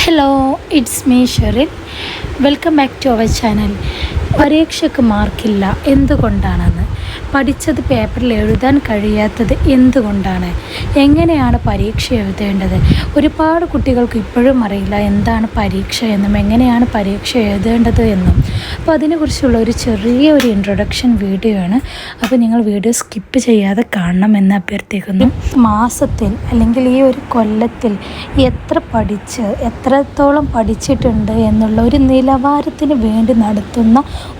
Hello, it's me Sherin. Welcome back to our channel. പരീക്ഷയ്ക്ക് മാർക്കില്ല എന്തുകൊണ്ടാണെന്ന്, പഠിച്ചത് പേപ്പറിൽ എഴുതാൻ കഴിയാത്തത് എന്തുകൊണ്ടാണ്, എങ്ങനെയാണ് പരീക്ഷ എഴുതേണ്ടത്, ഒരുപാട് കുട്ടികൾക്ക് ഇപ്പോഴും അറിയില്ല എന്താണ് പരീക്ഷ എന്നും എങ്ങനെയാണ് പരീക്ഷ എഴുതേണ്ടത് എന്നും. അപ്പോൾ അതിനെക്കുറിച്ചുള്ള ഒരു ചെറിയൊരു ഇൻട്രൊഡക്ഷൻ വീഡിയോ ആണ്. അപ്പോൾ നിങ്ങൾ വീഡിയോ സ്കിപ്പ് ചെയ്യാതെ കാണണമെന്ന് അഭ്യർത്ഥിക്കുന്നു. മാസത്തിൽ അല്ലെങ്കിൽ ഈ ഒരു കൊല്ലത്തിൽ എത്രത്തോളം പഠിച്ചിട്ടുണ്ട് എന്നുള്ള ഒരു നിലവാരത്തിന് വേണ്ടി നടത്തുന്ന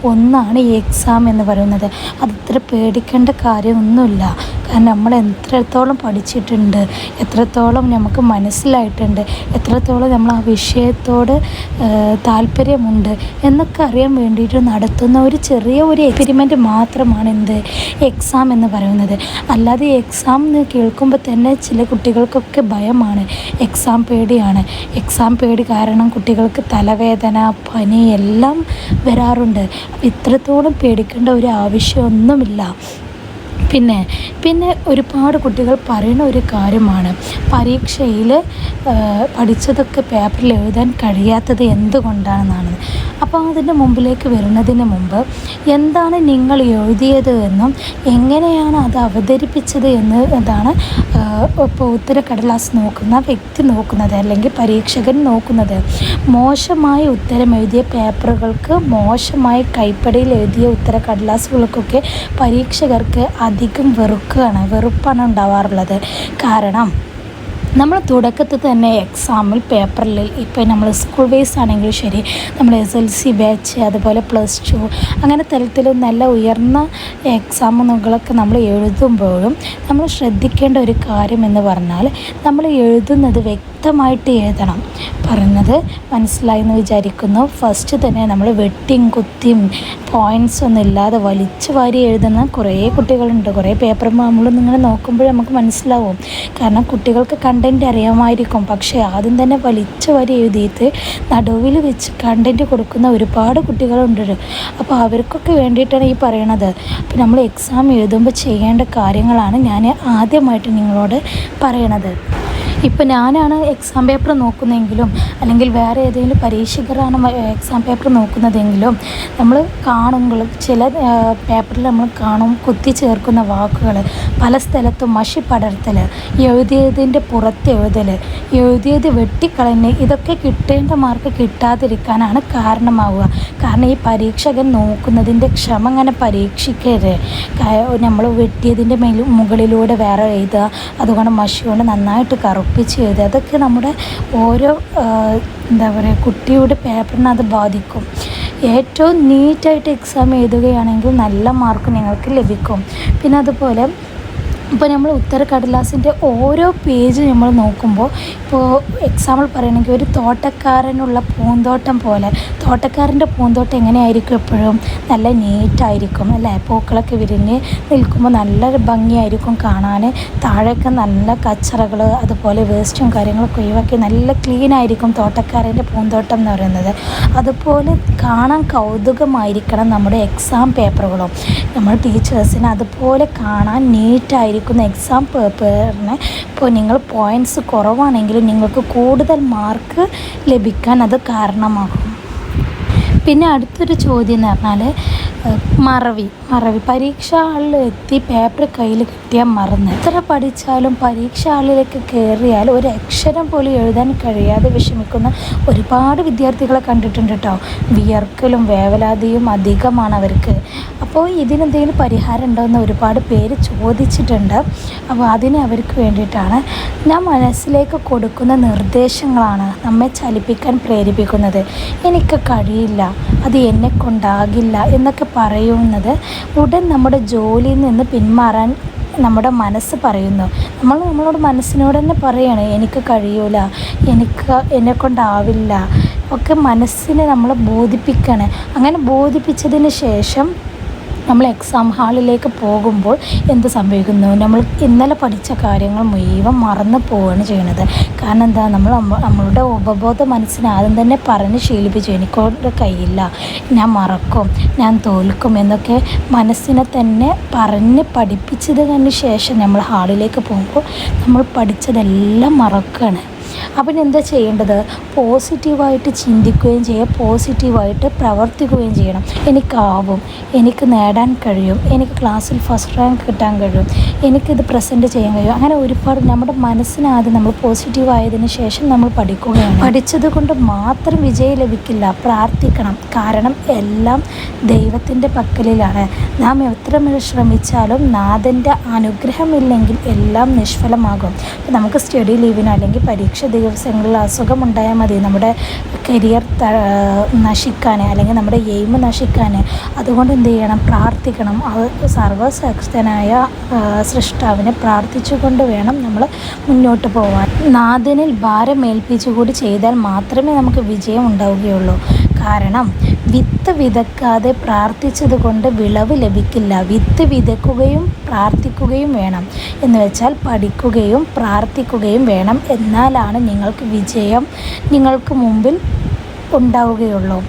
ഒന്നാണ് ഈ എക്സാം എന്ന് പറയുന്നത്. അതത്ര പേടിക്കേണ്ട കാര്യമൊന്നുമില്ല. കാരണം നമ്മൾ എത്രത്തോളം പഠിച്ചിട്ടുണ്ട്, എത്രത്തോളം നമുക്ക് മനസ്സിലായിട്ടുണ്ട്, എത്രത്തോളം നമ്മൾ ആ വിഷയത്തോട് താല്പര്യമുണ്ട് എന്നൊക്കെ അറിയാൻ വേണ്ടിയിട്ട് നടത്തുന്ന ഒരു ചെറിയ ഒരു എക്സ്പെരിമെൻ്റ് മാത്രമാണ് എക്സാം എന്ന് പറയുന്നത്. അല്ലാതെ എക്സാം എന്ന് കേൾക്കുമ്പോൾ തന്നെ ചില കുട്ടികൾക്കൊക്കെ ഭയമാണ്, എക്സാം പേടിയാണ്. എക്സാം പേടി കാരണം കുട്ടികൾക്ക് തലവേദന, പനി എല്ലാം വരാറുണ്ട്. ഇത്രത്തോളം പേടിക്കേണ്ട ഒരു ആവശ്യമൊന്നുമില്ല. പിന്നെ ഒരുപാട് കുട്ടികൾ പറയുന്ന ഒരു കാര്യമാണ്, പരീക്ഷയിൽ പഠിച്ചതൊക്കെ പേപ്പറിൽ എഴുതാൻ കഴിയാത്തത് എന്തുകൊണ്ടാണെന്നാണ്. അപ്പോൾ അതിൻ്റെ മുമ്പിലേക്ക് വരുന്നതിന് മുമ്പ് എന്താണ് നിങ്ങൾ എഴുതിയത് എന്നും എങ്ങനെയാണ് അത് അവതരിപ്പിച്ചത് എന്നതാണ് ഇപ്പോൾ ഉത്തരക്കടലാസ് നോക്കുന്ന വ്യക്തി നോക്കുന്നത്, അല്ലെങ്കിൽ പരീക്ഷകൻ നോക്കുന്നത്. മോശമായി ഉത്തരം എഴുതിയ പേപ്പറുകൾക്ക്, മോശമായി കൈപ്പടയിൽ എഴുതിയ ഉത്തരക്കടലാസുകൾക്കൊക്കെ പരീക്ഷകർക്ക് അധികം വെറുപ്പാണ് ഉണ്ടാവാറുള്ളത്. കാരണം നമ്മൾ തുടക്കത്തിൽ തന്നെ എക്സാമിൽ പേപ്പറിൽ, ഇപ്പോൾ നമ്മൾ സ്കൂൾ ബേസ് ആണെങ്കിലും ശരി, നമ്മൾ SLC ബാച്ച്, അതുപോലെ +2 അങ്ങനെ തരത്തിൽ നല്ല ഉയർന്ന എക്സാമുകളൊക്കെ നമ്മൾ എഴുതുമ്പോഴും നമ്മൾ ശ്രദ്ധിക്കേണ്ട ഒരു കാര്യം എന്ന് പറഞ്ഞാൽ, നമ്മൾ എഴുതുന്നത് വ്യക്തമായിട്ട് എഴുതണം. പറഞ്ഞത് മനസ്സിലായെന്ന് വിചാരിക്കുന്നു. ഫസ്റ്റ് തന്നെ നമ്മൾ വെട്ടിയും കുത്തിയും പോയിൻറ്റ്സ് ഒന്നും ഇല്ലാതെ വലിച്ചു വാരി എഴുതുന്ന കുറേ കുട്ടികളുണ്ട്. കുറേ പേപ്പർ നമ്മളിങ്ങനെ നോക്കുമ്പോൾ നമുക്ക് മനസ്സിലാവും. കാരണം കുട്ടികൾക്ക് കണ്ടൻറ്റ് അറിയാമായിരിക്കും, പക്ഷേ ആദ്യം തന്നെ വലിച്ചു വാരി എഴുതിയിട്ട് നടുവിൽ വെച്ച് കണ്ടൻറ്റ് കൊടുക്കുന്ന ഒരുപാട് കുട്ടികളുണ്ട്. അപ്പോൾ അവർക്കൊക്കെ വേണ്ടിയിട്ടാണ് ഈ പറയണത്. അപ്പോൾ നമ്മൾ എക്സാം എഴുതുമ്പോൾ ചെയ്യേണ്ട കാര്യങ്ങളാണ് ഞാൻ ആദ്യമായിട്ട് നിങ്ങളോട് പറയണത്. ഇപ്പോൾ ഞാനാണ് എക്സാം പേപ്പർ നോക്കുന്നതെങ്കിലും, അല്ലെങ്കിൽ വേറെ ഏതെങ്കിലും പരീക്ഷകരാണ് എക്സാം പേപ്പർ നോക്കുന്നതെങ്കിലും, നമ്മൾ കാണുമ്പോൾ ചില പേപ്പറിൽ നമ്മൾ കാണും കുത്തി ചേർക്കുന്ന വാക്കുകൾ, പല സ്ഥലത്തും മഷി പടർത്തൽ, എഴുതിയതിൻ്റെ പുറത്ത് എഴുതിയത് വെട്ടിക്കളഞ്ഞ്, ഇതൊക്കെ കിട്ടേണ്ട മാർക്ക് കിട്ടാതിരിക്കാനാണ് കാരണമാവുക. കാരണം ഈ പരീക്ഷകൻ നോക്കുന്നതിൻ്റെ ക്ഷമ അങ്ങനെ പരീക്ഷിക്കരുത്. നമ്മൾ വെട്ടിയതിൻ്റെ മുകളിലൂടെ വേറെ എഴുതുക, അതുകൊണ്ട് മഷി കൊണ്ട് നന്നായിട്ട് കറുപ്പിച്ച് എഴുതുക, അതൊക്കെ നമ്മുടെ ഓരോ കുട്ടിയുടെ പേപ്പറിനെ അത് ബാധിക്കും. ഏറ്റവും നീറ്റായിട്ട് എക്സാം എഴുതുകയാണെങ്കിൽ നല്ല മാർക്ക് നിങ്ങൾക്ക് ലഭിക്കും. പിന്നെ അതുപോലെ ഇപ്പോൾ നമ്മൾ ഉത്തരക്കടലാസിൻ്റെ ഓരോ പേജ് നമ്മൾ നോക്കുമ്പോൾ, ഇപ്പോൾ എക്സാമ്പിൾ പറയണമെങ്കിൽ ഒരു തോട്ടക്കാരനുള്ള പൂന്തോട്ടം പോലെ, തോട്ടക്കാരൻ്റെ പൂന്തോട്ടം എങ്ങനെയായിരിക്കും? എപ്പോഴും നല്ല നീറ്റായിരിക്കും അല്ലേ? പൂക്കളൊക്കെ വിരിഞ്ഞ് നിൽക്കുമ്പോൾ നല്ലൊരു ഭംഗിയായിരിക്കും കാണാൻ. താഴെയൊക്കെ നല്ല കച്ചറകൾ, അതുപോലെ വേസ്റ്റും കാര്യങ്ങളൊക്കെ ഒഴിവാക്കി നല്ല ക്ലീനായിരിക്കും തോട്ടക്കാരൻ്റെ പൂന്തോട്ടം എന്ന് പറയുന്നത്. അതുപോലെ കാണാൻ കൗതുകമായിരിക്കണം നമ്മുടെ എക്സാം പേപ്പറുകളും. നമ്മൾ ടീച്ചേഴ്സിന് അതുപോലെ കാണാൻ നീറ്റായിരിക്കും എക്സാം പേപ്പറിന്. ഇപ്പോൾ നിങ്ങൾ പോയിൻറ്റ്സ് കുറവാണെങ്കിലും നിങ്ങൾക്ക് കൂടുതൽ മാർക്ക് ലഭിക്കാൻ അത് കാരണമാകും. പിന്നെ അടുത്തൊരു ചോദ്യം എന്ന് പറഞ്ഞാൽ മറവി. പരീക്ഷാ ഹാളിൽ എത്തി പേപ്പർ കയ്യിൽ കിട്ടിയാൽ മറന്ന്, എത്ര പഠിച്ചാലും പരീക്ഷാ ഹാളിലേക്ക് കയറിയാൽ ഒരു അക്ഷരം പോലും എഴുതാൻ കഴിയാതെ വിഷമിക്കുന്ന ഒരുപാട് വിദ്യാർത്ഥികളെ കണ്ടിട്ടുണ്ട് കേട്ടോ. വിയർക്കലും വേവലാതിയും അധികമാണ് അവർക്ക്. അപ്പോൾ ഇതിനെന്തെങ്കിലും പരിഹാരം ഉണ്ടോ എന്ന് ഒരുപാട് പേര് ചോദിച്ചിട്ടുണ്ട്. അപ്പോൾ അതിന് അവർക്ക് വേണ്ടിയിട്ടാണ് ഞാൻ മനസ്സിലേക്ക് കൊടുക്കുന്ന നിർദ്ദേശങ്ങളാണ് നമ്മെ ചലിപ്പിക്കാൻ പ്രേരിപ്പിക്കുന്നത്. എനിക്ക് കഴിയില്ല, അത് എന്നെ കൊണ്ടാകില്ല എന്നൊക്കെ പറയുന്നത് ഉടൻ നമ്മുടെ ജോലിയിൽ നിന്ന് പിന്മാറാൻ നമ്മുടെ മനസ്സ് പറയുന്നു. നമ്മളോട് മനസ്സിനോട് തന്നെ പറയുകയാണ്, എനിക്ക് കഴിയൂല, എന്നെക്കൊണ്ടാവില്ല ഒക്കെ മനസ്സിനെ നമ്മൾ ബോധിപ്പിക്കുകയാണ്. അങ്ങനെ ബോധിപ്പിച്ചതിന് ശേഷം നമ്മൾ എക്സാം ഹാളിലേക്ക് പോകുമ്പോൾ എന്ത് സംഭവിക്കുന്നു? നമ്മൾ ഇന്നലെ പഠിച്ച കാര്യങ്ങൾ മുഴുവൻ മറന്നു പോവുകയാണ് ചെയ്യുന്നത്. കാരണം എന്താ? നമ്മളുടെ ഉപബോധ മനസ്സിനെ ആദ്യം തന്നെ പറഞ്ഞ് ശീലിപ്പിച്ചു, എനിക്കൊണ്ട് കഴിയില്ല, ഞാൻ മറക്കും, ഞാൻ തോൽക്കും എന്നൊക്കെ മനസ്സിനെ തന്നെ പറഞ്ഞ് പഠിപ്പിച്ചതിന് ശേഷം നമ്മൾ ഹാളിലേക്ക് പോകുമ്പോൾ നമ്മൾ പഠിച്ചതെല്ലാം മറക്കുകയാണ്. അപ്പം എന്താ ചെയ്യേണ്ടത്? പോസിറ്റീവായിട്ട് ചിന്തിക്കുകയും ചെയ്യുക, പോസിറ്റീവായിട്ട് പ്രവർത്തിക്കുകയും ചെയ്യണം. എനിക്കാവും, എനിക്ക് നേടാൻ കഴിയും, എനിക്ക് ക്ലാസ്സിൽ ഫസ്റ്റ് റാങ്ക് കിട്ടാൻ കഴിയും, എനിക്കിത് പ്രസൻറ്റ് ചെയ്യാൻ കഴിയും. അങ്ങനെ ഒരുപാട് നമ്മുടെ മനസ്സിനാദ്യം നമ്മൾ പോസിറ്റീവായതിനു ശേഷം നമ്മൾ പഠിക്കുകയാണ്. പഠിച്ചത് കൊണ്ട് മാത്രം വിജയം ലഭിക്കില്ല, പ്രാർത്ഥിക്കണം. കാരണം എല്ലാം ദൈവത്തിൻ്റെ പക്കലിലാണ്. നാം എത്ര ശ്രമിച്ചാലും നാഥൻ്റെ അനുഗ്രഹമില്ലെങ്കിൽ എല്ലാം നിഷ്ഫലമാകും. നമുക്ക് സ്റ്റഡി ലീവിന് അല്ലെങ്കിൽ പരീക്ഷ ദിവസങ്ങളിൽ അസുഖമുണ്ടായാൽ മതി നമ്മുടെ കരിയർ നശിക്കാൻ, അല്ലെങ്കിൽ നമ്മുടെ എയിം നശിക്കാൻ. അതുകൊണ്ട് എന്ത് ചെയ്യണം? പ്രാർത്ഥിക്കണം. സർവശക്തനായ സൃഷ്ടാവിനെ പ്രാർത്ഥിച്ചുകൊണ്ട് വേണം നമ്മൾ മുന്നോട്ട് പോകാൻ. നാഥനിൽ ഭാരം ഏൽപ്പിച്ചുകൂടി ചെയ്താൽ മാത്രമേ നമുക്ക് വിജയം ഉണ്ടാവുകയുള്ളൂ. കാരണം വിത്ത് വിതക്കാതെ പ്രാർത്ഥിച്ചത് കൊണ്ട് വിളവ് ലഭിക്കില്ല. വിത്ത് വിതക്കുകയും പ്രാർത്ഥിക്കുകയും വേണം. എന്ന് വെച്ചാൽ പഠിക്കുകയും പ്രാർത്ഥിക്കുകയും വേണം. എന്നാലാണ് നിങ്ങൾക്ക് വിജയം നിങ്ങൾക്ക് മുമ്പിൽ ഉണ്ടാവുകയുള്ളൂ.